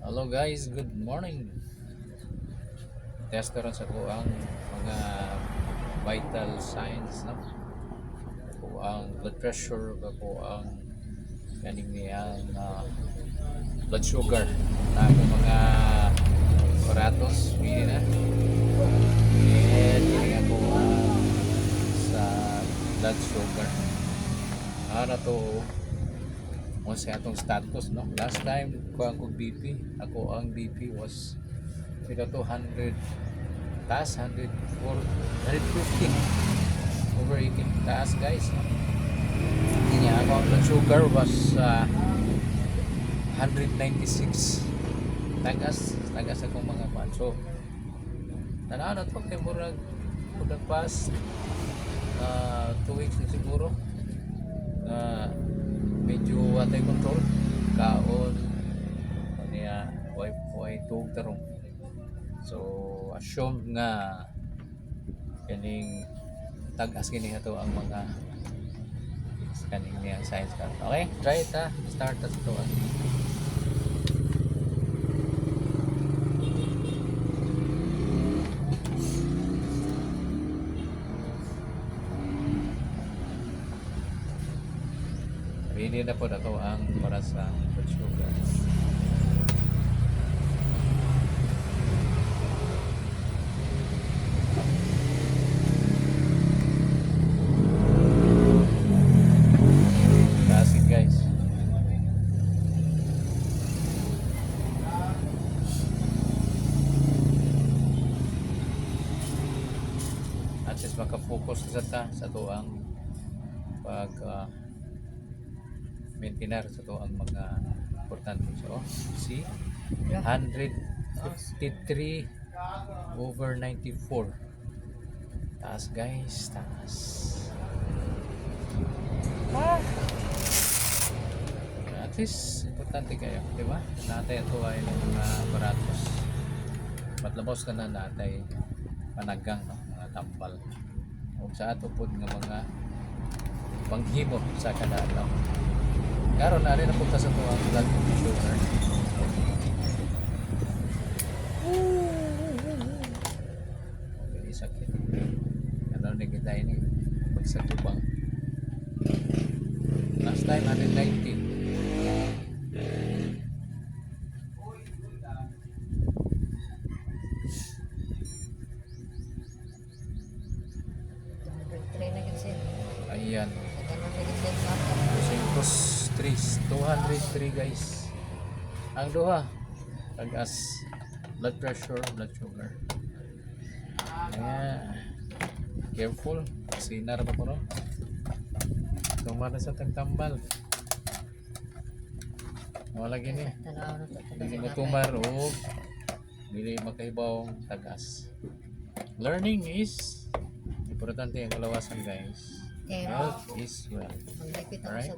Hello guys, good morning. Test ron sa ko ang mga vital signs, no? Ko ang blood pressure, ko ang kaning niyang blood sugar. Na ako mga aparatos, pili na. And kini ako sa blood sugar. Ano to? Mo sa atong status, no? Last time ko ang BP, ako ang BP was ito 200 taas 104 150 over 18 taas guys. Hindi niya ako ang blood sugar was 196 tagas akong mga pan. So tanaw na to kay murag for the past 2 weeks na siguro medyo watay control kaon niya way tug tarong. So assume nga kaning tagas kini ato ang mga kaning niya science ka. Okay, try it ha. Start at ito. Ready na po na to ang para sa blood sugar. Kasi guys, at least makafocus sa to ang pag maintainer sa to ang mga importante. So see 153 over 94 taas guys, taas. At least importante kayo, di ba? Natay ito ay mga aparatos matlabos ka na natay panagang, no? Mga tambal o sa ato po nga mga panghimo sa kanalaw. Karon na rin napunta sa ito ang blood sugar. Hindi sakit. Ano na kita ini pagsatubang. Last time 190. Ayan. 203 guys. Ang duha tagas blood pressure, blood sugar. Ayan. Careful. Sinar pa ko no. Tumara sa tagtambal. Wala gini. Hindi mo tumar o dili makahibaw tagas. Learning is importante ang kalawasan guys. Health is wealth. Alright?